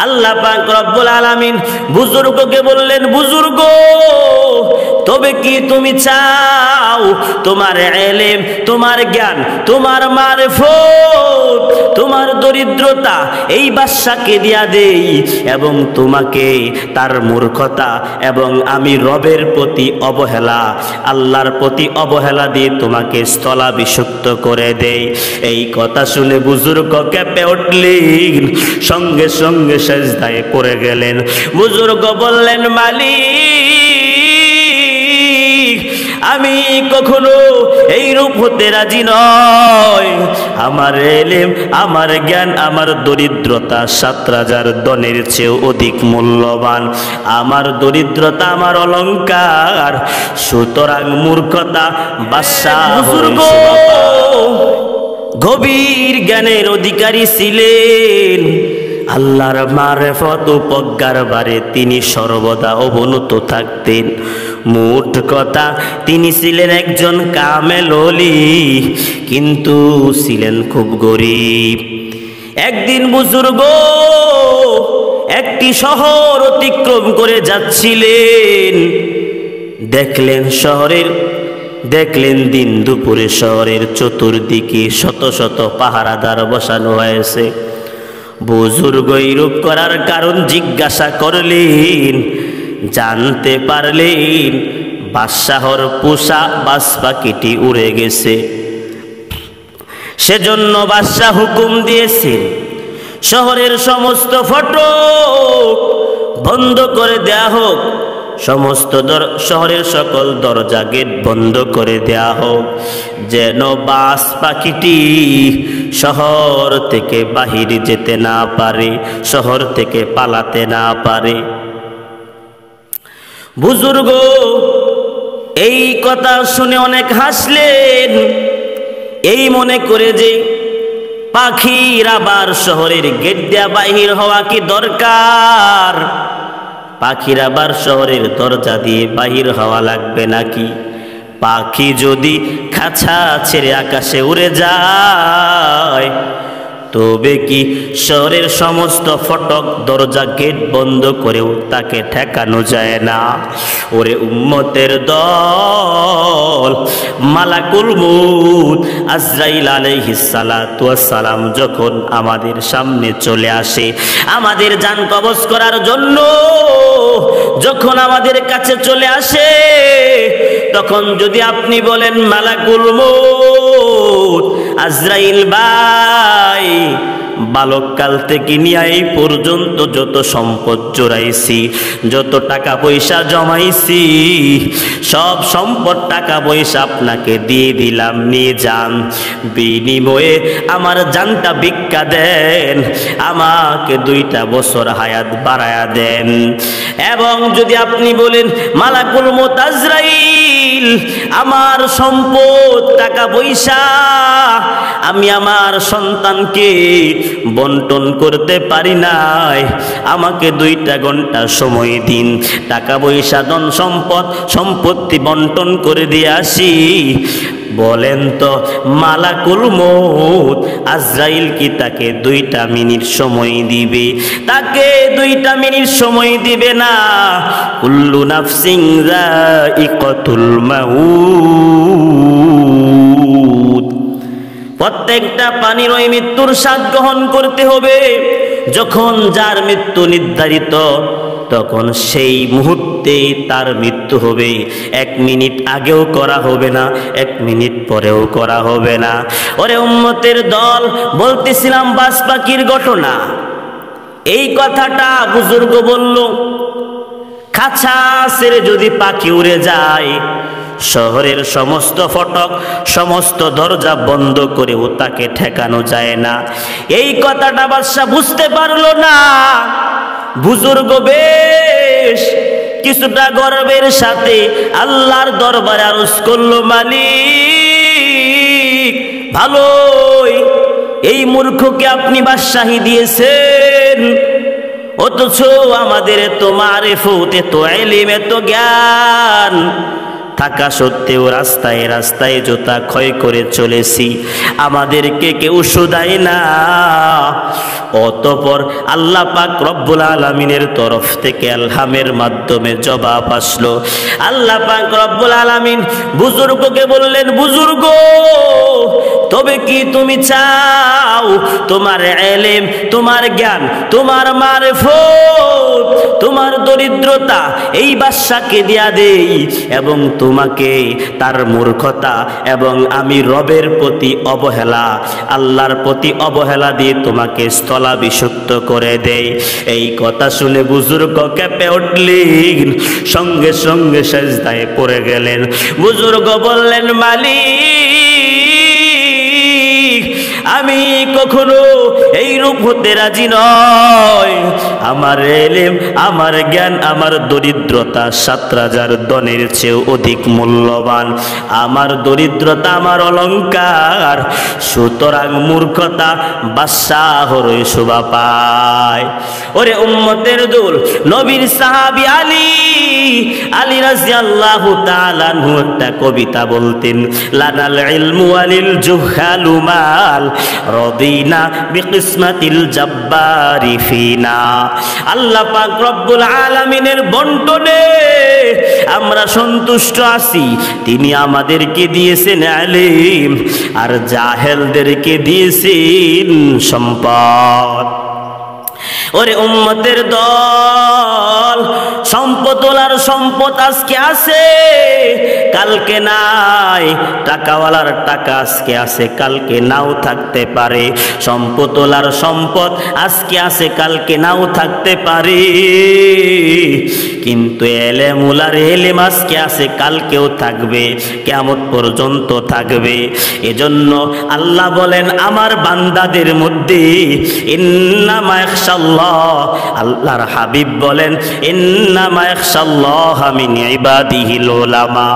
আল্লাহ পাক রব্বুল আলামিন বুজুর্গকে বললেন, বুজুর্গ তবে কি তুমি চাও তোমার ইলম, তোমার জ্ঞান, তোমার মারিফত, তোমার দরিদ্রতা এই বাদশাকে দিয়া দেই এবং তোমাকে তার মূর্খতা এবং আমি রবের প্রতি অবহেলা, আল্লাহর প্রতি অবহেলা দিয়ে তোমাকে স্থলাভিষিক্ত করে দেই। এই কথা শুনে বুজুর্গ কেঁপে উঠলেন, সঙ্গে সঙ্গে সেজদায় পড়ে গেলেন। বুজুর্গ বললেন, মালিক আমি কখনো এই রূপ হতে রাজি নয়। আমার ইলম, আমার জ্ঞান, আমার দরিদ্রতা ৭,০০০ ধনের চেয়েও অধিক মূল্যবান। আমার দরিদ্রতা, আমার অলংকার, সুতরাং মূর্খতা বাদশাহ গভীর জ্ঞানের অধিকারী ছিলেন। আল্লাহর মারিফত ও প্রজ্ঞার বারে তিনি সর্বদা অবনত থাকতেন। মোট কথা তিনি ছিলেন একজন কামেল ওলি, কিন্তু ছিলেন খুব গরিব। একদিন বুজুর্গ একটি শহর অতিক্রম করে যাচ্ছিলেন। দেখলেন দিন দুপুরে শহরের চতুর্দিকে শত শত পাহারাদার বসানো হয়েছে। বুজুর্গ এইরূপ করার কারণ জিজ্ঞাসা করলেন। জানতে পারলেন বাদশাহর পোষা বাজ পাখিটি উড়ে গেছে। সেজন্য বাদশাহ হুকুম দিয়েছেন শহরের সমস্ত ফটক বন্ধ করে দেয়া হোক, সমস্ত শহরের সকল দরজা গেট বন্ধ করে দেয়া হোক, যেন বাজ পাখিটি শহর থেকে বাহির যেতে না পারে, শহর থেকে পালাতে না পারে। বুজুর্গ এই কথা শুনে অনেক হাসলেন, এই মনে করে যে পাখির আবার শহরের গেট দেয়া বাহির হওয়া কি দরকার? পাখির আবার শহরের দরজা দিয়ে বাহির হওয়া লাগবে নাকি? পাখি যদি খাঁচা ছেড়ে আকাশে উড়ে যায় তবে কি শহরের সমস্ত ফটক দরজা গেট বন্ধ করেও তাকে ঠেকানো যায় না? ওরে উম্মতের দল, মালাকুল মউত আজরাইল আলাইহিস সালাতু ওয়াস সালাম যখন আমাদের সামনে চলে আসে আমাদের জান কবজ করার জন্য, যখন আমাদের কাছে চলে আসে, তখন যদি আপনি বলেন মালাকুল মউত আজরাইল ভাই, বালককাল থেকে নিয়ে এই পর্যন্ত যত সম্পদ জোড়াইছি, যত টাকা পয়সা জমাইছি, সব সম্পদ টাকা পয়সা আপনাকে দিয়ে দিলাম, নিয়ে যান, বিনিময়ে আমার জানটা ভিক্ষা দেন, আমাকে 2টা বছর হায়াত বাড়ায়া দেন। এবং যদি আপনি বলেন মালাকুল মউত আজরাইল, আমার সম্পদ টাকা পয়সা আমি আমার সন্তানকে বন্টন করতে পারি নাই, আমাকে 2টা ঘন্টা সময় দিন, টাকা পয়সা ধন সম্পদ সম্পত্তি বন্টন করে দিয়ে আসি। বলেন তো মালাকুল মউত আজরাইল কি তাকে 2টা মিনিট সময় দিবে? তাকে 2টা মিনিট সময় দিবে না। কুল্লু নাফসিন যায়িকাতুল মাউত, প্রত্যেকটা প্রাণীর ওই মৃত্যুর স্বাদ গ্রহণ করতে হবে। যখন যার মৃত্যু নির্ধারিত তখন সেই মুহূর্তে তার মৃত্যু হবে। 1 মিনিট আগেও করা হবে না, 1 মিনিট পরেও করা হবে না। ওরে উম্মতের দল, বলতেছিলাম বাজ পাখির ঘটনা। এই কথাটা বুজুর্গ বলল, খাঁচা ছেড়ে যদি পাখি উড়ে যায়, শহরের সমস্ত ফটক সমস্ত দরজা বন্ধ করেও তাকে ঠেকানো যায় না। এই কথাটা বাদশা বুঝতে পারল না। বুজুর্গ বেশ কিছুটা গর্বের সাথে আল্লাহর দরবারে আরজ করলো, মালিক ভালোই এই মূর্খকে আপনি বাদশাহী দিয়েছেন, অথচ আমাদের এত মারিফত, এত ইলম, এত জ্ঞান থাকা সত্ত্বেও রাস্তায় রাস্তায় জুতা ক্ষয় করে চলেছি, আমাদেরকে কেউ শুধায় না। অতঃপর আল্লাহ পাক রব্বুল আলামিনের তরফ থেকে আলহামের মাধ্যমে জবাব আসলো। আল্লাহ পাক রব্বুল আলামিন বুজুর্গকে বললেন, বুজুর্গ তবে কি তুমি চাও তোমার ইলম, তোমার জ্ঞান, তোমার মারিফত, তোমার দরিদ্রতা এই বাদশাকে দিয়া দেই এবং তোমাকে তার মূর্খতা এবং আমি রবের প্রতি অবহেলা, আল্লাহর প্রতি অবহেলা দিয়ে তোমাকে স্থলাভিষিক্ত করে দেই? এই কথা শুনে বুজুর্গ কেঁপে উঠলেন, সঙ্গে সঙ্গে সেজদায় পড়ে গেলেন। বুজুর্গ বললেন, মালিক আমি কখনো এই রূপ হতে রাজি নয়। আমার ইলম, আমার জ্ঞান, আমার দরিদ্রতা ৭,০০০ ধনের চেয়েও অধিক মূল্যবান। আমার দরিদ্রতা আমার অলংকার, সুতরাং মূর্খতা বাদশাহরই শোভা পায়। ওরে উম্মতের দল, নবীর সাহাবী আলী রাদিয়াল্লাহু তাআলা আনহু একটা কবিতা বলতেন, লানাল ইলমু ওয়ালিল জুহালু মাল রদিনা বিকিসমাতিল জাব্বারি ফিনা। আল্লাহ পাক রব্বুল আলামিনের বন্টনে আমরা সন্তুষ্ট আছি। তিনি আমাদেরকে দিয়েছেন ইলম আর জাহেলদেরকে দিয়েছেন সম্পদ। ওরে উম্মতের দল, সম্পদওয়ালার সম্পদ আজকে আছে, কালকে নাই। টাকাওয়ালার টাকা আজকে আছে, কালকে নাও থাকতে পারে। সম্পদওয়ালার সম্পদ আজকে আছে, কালকে নাও থাকতে পারে। কিন্তু এলেমওয়ালার এলেম আজকে আছে, কালকেও থাকবে, কিয়ামত পর্যন্ত থাকবে। এজন্য আল্লাহ বলেন আমার বান্দাদের মধ্যে ইন্নামা ইয়াখশাল্লাহ, আল্লাহর হাবিব বলেন ইন্নামা ইয়াখশাল্লাহ মিন ইবাদিহিল উলামা।